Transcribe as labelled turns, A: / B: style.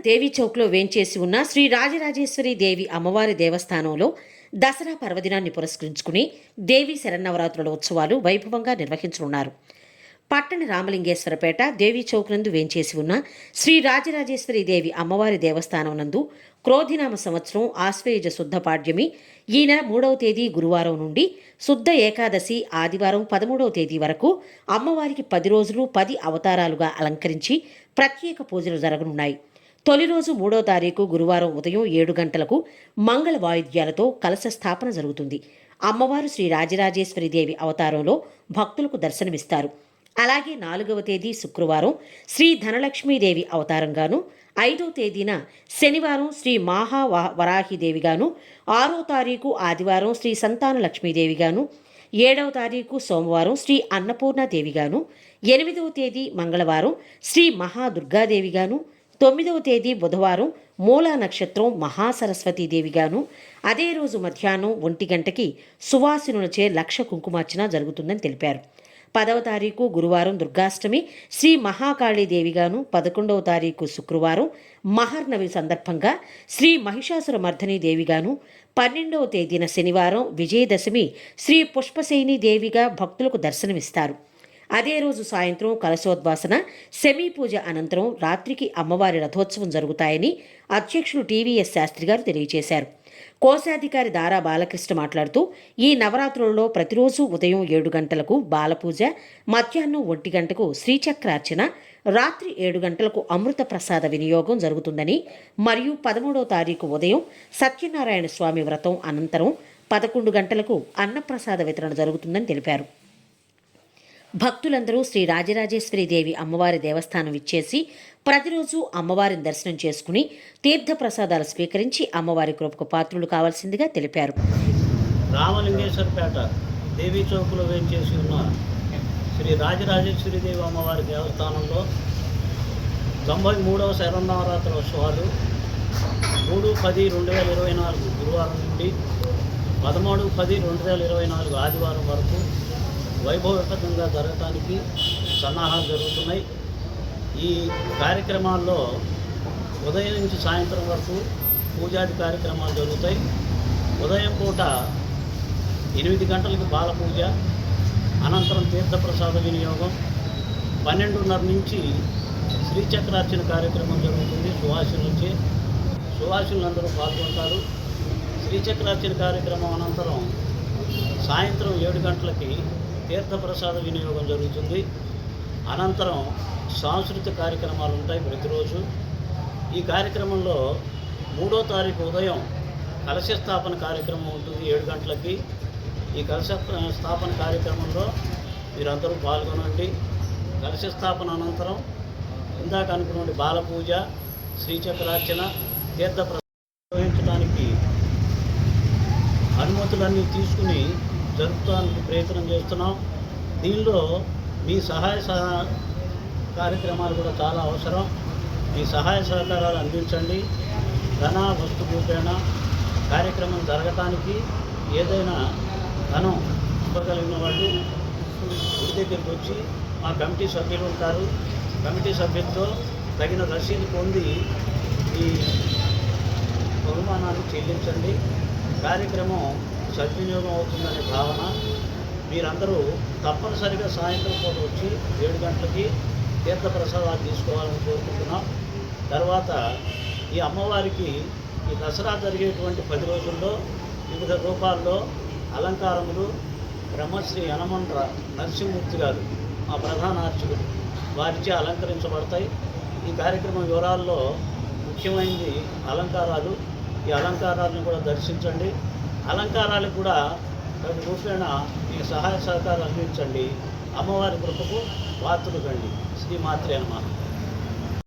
A: దేవి చౌక్లో వేంచేసి ఉన్న శ్రీ రాజరాజేశ్వరి దేవి అమ్మవారి దేవస్థానంలో దసరా పర్వదినాన్ని పురస్కరించుకుని దేవి శరన్నవరాత్రుల ఉత్సవాలు వైభవంగా నిర్వహించనున్నారు. పట్టణ రామలింగేశ్వరపేట దేవి చౌక్ నందు వేంచేసి ఉన్న శ్రీ రాజరాజేశ్వరి దేవి అమ్మవారి దేవస్థానం నందు క్రోధినామ సంవత్సరం ఆశ్వయుజ శుద్ధ పాడ్యమి ఈ నెల 3వ తేదీ గురువారం నుండి శుద్ధ ఏకాదశి ఆదివారం 13వ తేదీ వరకు అమ్మవారికి 10 రోజులు 10 అవతారాలుగా అలంకరించి ప్రత్యేక పూజలు జరగనున్నాయి. తొలి రోజు 3వ తారీఖు గురువారం ఉదయం 7 గంటలకు మంగళ వాయిద్యాలతో కలశ స్థాపన జరుగుతుంది. అమ్మవారు శ్రీ రాజరాజేశ్వరి దేవి అవతారంలో భక్తులకు దర్శనమిస్తారు. అలాగే 4వ తేదీ శుక్రవారం శ్రీ ధనలక్ష్మీదేవి అవతారంగాను, 5వ తేదీన శనివారం శ్రీ వరాహిదేవిగాను, 6వ తారీఖు ఆదివారం శ్రీ సంతాన లక్ష్మీదేవిగాను, 7వ తారీఖు సోమవారం శ్రీ అన్నపూర్ణాదేవిగాను, 8వ తేదీ మంగళవారం శ్రీ మహాదుర్గాదేవిగాను, 9వ తేదీ బుధవారం మూలా నక్షత్రం మహాసరస్వతీదేవిగాను, అదే రోజు మధ్యాహ్నం 1 గంటకి సువాసినులచే లక్ష కుంకుమార్చన జరుగుతుందని తెలిపారు. 10వ తారీఖు గురువారం దుర్గాష్టమి శ్రీ మహాకాళీదేవిగాను, 11వ తారీఖు శుక్రవారం మహర్నవి సందర్భంగా శ్రీ మహిషాసుర మర్ధని దేవిగాను, 12వ తేదీన శనివారం విజయదశమి శ్రీ పుష్పసేని దేవిగా భక్తులకు దర్శనమిస్తారు. అదే రోజు సాయంత్రం కలశోద్వాసన సెమీ పూజ అనంతరం రాత్రికి అమ్మవారి రథోత్సవం జరుగుతాయని అధ్యక్షులు టీవీఎస్ శాస్త్రి గారు తెలియజేశారు. కోశాధికారి దారా బాలకృష్ణ మాట్లాడుతూ, ఈ నవరాత్రులలో ప్రతిరోజు ఉదయం 7 గంటలకు బాలపూజ, మధ్యాహ్నం 1 గంటకు శ్రీచక్రార్చన, రాత్రి 7 గంటలకు అమృత ప్రసాద వినియోగం జరుగుతుందని, మరియు 13వ తారీఖు ఉదయం సత్యనారాయణ స్వామి వ్రతం అనంతరం 11 గంటలకు అన్నప్రసాద వితరణ జరుగుతుందని తెలిపారు. భక్తులందరూ శ్రీ రాజరాజేశ్వరి దేవి అమ్మవారి దేవస్థానం ఇచ్చేసి ప్రతిరోజు అమ్మవారిని దర్శనం చేసుకుని తీర్థప్రసాదాలు స్వీకరించి అమ్మవారి కృపకు పాత్రులు కావాల్సిందిగా తెలిపారు.
B: రామలింగేశ్వరపేట దేవీ చౌక్లో వేంచేసి ఉన్న శ్రీ రాజరాజేశ్వరి దేవి అమ్మవారి దేవస్థానంలో 93వ శరన్నవరాత్రి ఉత్సవాలు 3/10/2024 గురువారం నుండి 13/10/2024 ఆదివారం వరకు వైభవపేతంగా జరగటానికి సన్నాహాలు జరుగుతున్నాయి. ఈ కార్యక్రమాల్లో ఉదయం నుంచి సాయంత్రం వరకు పూజాది కార్యక్రమాలు జరుగుతాయి. ఉదయం పూట 8 గంటలకి బాలపూజ, అనంతరం తీర్థప్రసాద వినియోగం, 12:30 నుంచి శ్రీచక్రార్చన కార్యక్రమం జరుగుతుంది. సువాసినులందరూ పాల్గొంటారు. శ్రీచక్రార్చన కార్యక్రమం అనంతరం సాయంత్రం 7 గంటలకి తీర్థప్రసాద వినియోగం జరుగుతుంది. అనంతరం సాంస్కృతిక కార్యక్రమాలు ఉంటాయి ప్రతిరోజు. ఈ కార్యక్రమంలో 3వ తారీఖు ఉదయం కలశ స్థాపన కార్యక్రమం ఉంటుంది 7 గంటలకి. ఈ కలశ స్థాపన కార్యక్రమంలో మీరందరూ పాల్గొనండి. కలశ స్థాపన అనంతరం ఇందాక అనుకున్న బాలపూజ, శ్రీచక్రార్చన, తీర్థప్రసాదం నిర్వహించడానికి అనుమతులన్నీ తీసుకుని జరుపుతానికి ప్రయత్నం చేస్తున్నాం. దీనిలో మీ సహాయ కార్యక్రమాలు కూడా చాలా అవసరం. మీ సహాయ సహకారాలు అందించండి. ధన వస్తు రూపేణ కార్యక్రమం జరగటానికి ఏదైనా ధనం ఇవ్వగలిగిన వాళ్ళు గుడి దగ్గరికి వచ్చి మా కమిటీ సభ్యులు ఉంటారు. కమిటీ సభ్యులతో తగిన రసీదు పొంది ఈ బహుమానాన్ని చెల్లించండి. కార్యక్రమం సద్వినియోగం అవుతుందనే భావన. మీరందరూ తప్పనిసరిగా సాయంత్రం పూట వచ్చి 7 గంటలకి తీర్థప్రసాదాలు తీసుకోవాలని కోరుకుంటున్నాం. తర్వాత ఈ అమ్మవారికి ఈ దసరా జరిగేటువంటి 10 రోజుల్లో వివిధ రూపాల్లో అలంకారములు బ్రహ్మశ్రీ యనమండ్ర నరసింహమూర్తి గారు మా ప్రధాన అర్చకుడు వారిచే అలంకరించబడతాయి. ఈ కార్యక్రమం వివరాల్లో ముఖ్యమైనది అలంకారాలు. ఈ అలంకారాలను కూడా దర్శించండి. అలంకారాలకు కూడా తగు రూపేణ మీ సహాయ సహకారం అందించండి. అమ్మవారి కృపకు పాత్రులు కండి. శ్రీమాత్రే నమః.